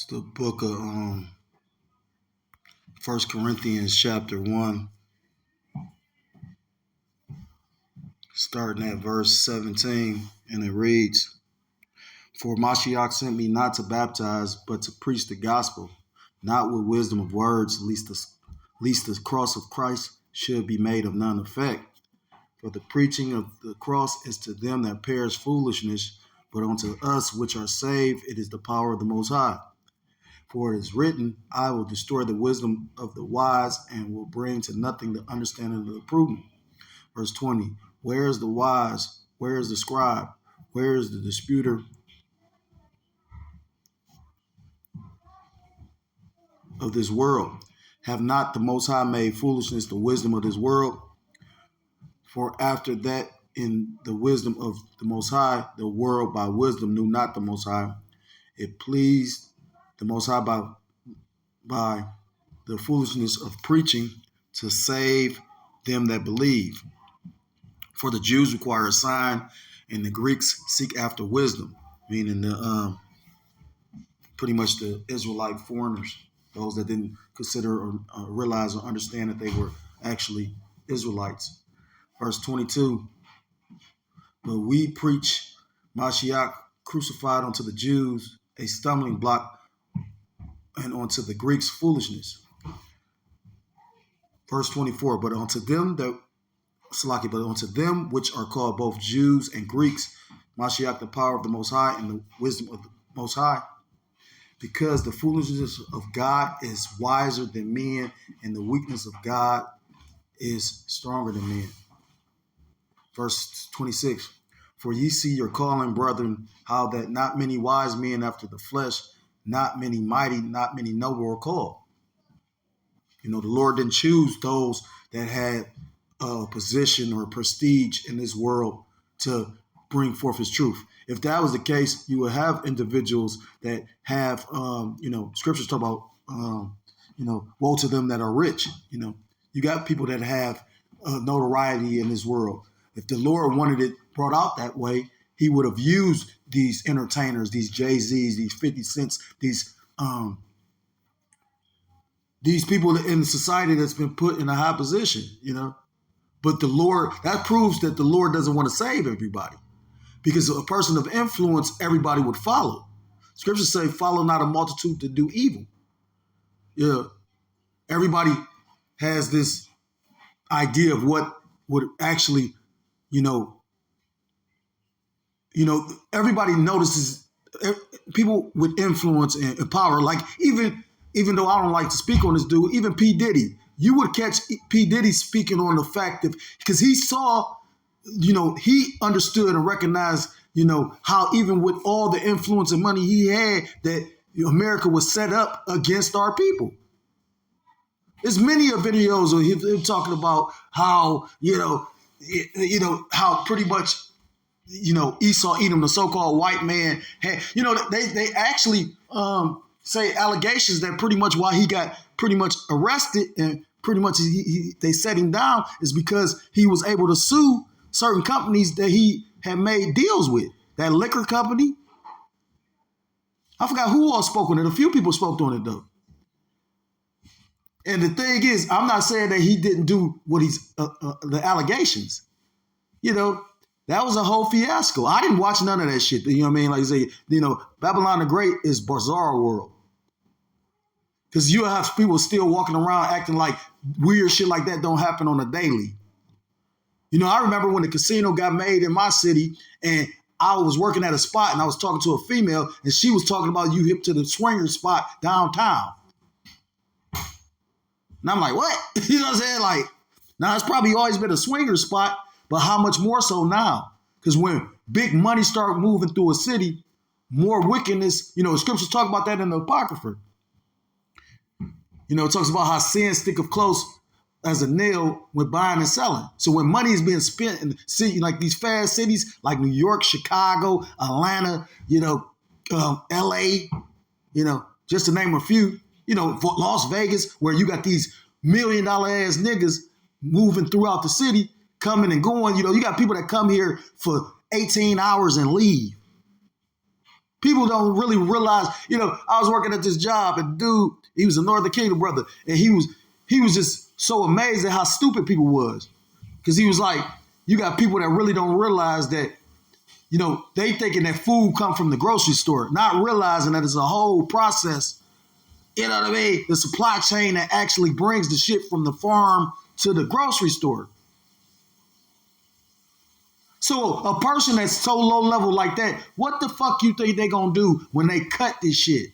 The book of 1 Corinthians chapter 1, starting at verse 17, and it reads, For Mashiach sent me not to baptize, but to preach the gospel, not with wisdom of words, lest the cross of Christ should be made of none effect. For the preaching of the cross is to them that perish foolishness, but unto us which are saved it is the power of the Most High. For it is written, I will destroy the wisdom of the wise and will bring to nothing the understanding of the prudent. Verse 20, where is the wise? Where is the scribe? Where is the disputer of this world? Have not the Most High made foolishness the wisdom of this world? For after that, in the wisdom of the Most High, the world by wisdom knew not the Most High. It pleased the Most High by the foolishness of preaching to save them that believe. For the Jews require a sign, and the Greeks seek after wisdom, meaning pretty much the Israelite foreigners, those that didn't consider or realize or understand that they were actually Israelites. Verse 22, but we preach Mashiach crucified unto the Jews, a stumbling block, and unto the Greeks foolishness. Verse 24, but unto them which are called both Jews and Greeks, Mashiach the power of the Most High and the wisdom of the Most High, because the foolishness of God is wiser than men, and the weakness of God is stronger than men. Verse 26, for ye see your calling, brethren, how that not many wise men after the flesh, not many mighty, not many noble were called. The Lord didn't choose those that had a position or prestige in this world to bring forth his truth. If that was the case, you would have individuals that have, scriptures talk about, woe to them that are rich. You got people that have notoriety in this world. If the Lord wanted it brought out that way, he would have used these entertainers, these Jay-Z's, these 50 Cents, these people in society that's been put in a high position, But the Lord, that proves that the Lord doesn't want to save everybody. Because a person of influence, everybody would follow. Scriptures say, follow not a multitude to do evil. Yeah. Everybody has this idea of what would actually, everybody notices people with influence and power. Like even though I don't like to speak on this dude, even P. Diddy, you would catch P. Diddy speaking on the fact that because he saw, he understood and recognized, how even with all the influence and money he had, that America was set up against our people. There's many videos of him talking about how, how pretty much, Esau Edom, the so-called white man, had, they actually say allegations that pretty much why he got pretty much arrested and pretty much they set him down is because he was able to sue certain companies that he had made deals with. That liquor company. I forgot who all spoke on it. A few people spoke on it though. And the thing is, I'm not saying that he didn't do what he's the allegations. That was a whole fiasco. I didn't watch none of that shit. You know what I mean? Like I say, Babylon the Great is bizarre world. Because you have people still walking around acting like weird shit like that don't happen on a daily. I remember when the casino got made in my city and I was working at a spot and I was talking to a female and she was talking about you hip to the swinger spot downtown. And I'm like, what? You know what I'm saying? Like, now it's probably always been a swinger spot, but how much more so now? Because when big money start moving through a city, more wickedness, scriptures talk about that in the Apocrypha. It talks about how sin sticketh close as a nail with buying and selling. So when money is being spent in city, like these fast cities like New York, Chicago, Atlanta, LA, just to name a few, Las Vegas, where you got these $1 million ass niggas moving throughout the city, coming and going. You got people that come here for 18 hours and leave. People don't really realize, I was working at this job and dude, he was a Northern Kingdom brother, and he was just so amazed at how stupid people was. Because he was like, you got people that really don't realize that, they thinking that food come from the grocery store, not realizing that it's a whole process, you know what I mean? The supply chain that actually brings the shit from the farm to the grocery store. So a person that's so low level like that, what the fuck you think they gonna do when they cut this shit?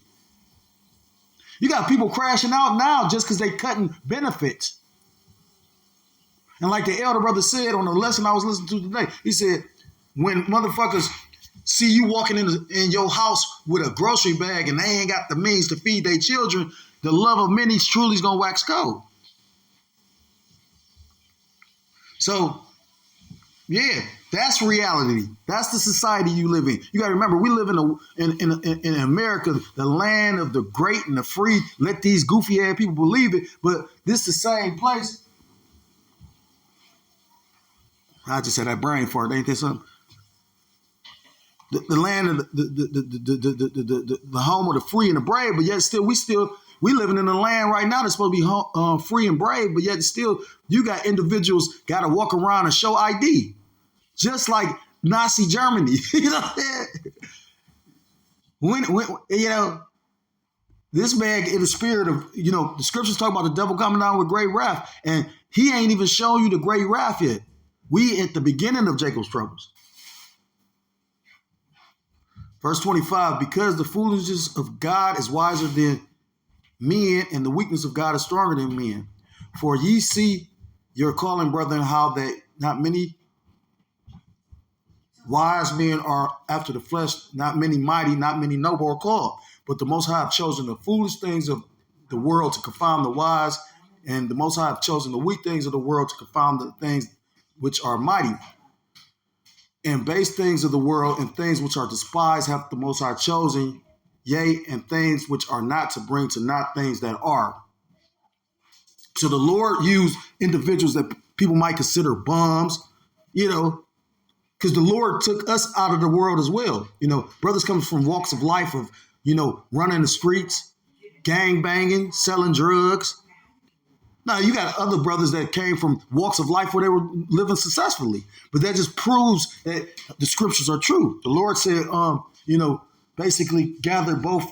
You got people crashing out now just because they cutting benefits. And like the elder brother said on the lesson I was listening to today, he said, when motherfuckers see you walking in your house with a grocery bag and they ain't got the means to feed their children, the love of many truly is gonna wax cold. So, yeah, that's reality. That's the society you live in. You got to remember, we live in America, the land of the great and the free. Let these goofy ass people believe it, but this is the same place. I just had that brain fart. Ain't that something? The land of the home of the free and the brave, but yet we living in a land right now that's supposed to be free and brave, but yet still you got individuals got to walk around and show ID, just like Nazi Germany. You know what I'm saying? When this man in the spirit of, the scriptures talk about the devil coming down with great wrath, and he ain't even shown you the great wrath yet. We at the beginning of Jacob's troubles. Verse 25, because the foolishness of God is wiser than men, and the weakness of God is stronger than men. For ye see your calling, brethren, how that not many wise men are after the flesh, not many mighty, not many noble are called. But the Most High have chosen the foolish things of the world to confound the wise, and the Most High have chosen the weak things of the world to confound the things which are mighty. And base things of the world and things which are despised have the Most High chosen, yea, and things which are not to bring to naught things that are. So the Lord used individuals that people might consider bums, because the Lord took us out of the world as well. Brothers come from walks of life of, running the streets, gang banging, selling drugs. Now, you got other brothers that came from walks of life where they were living successfully. But that just proves that the scriptures are true. The Lord said, basically gather both,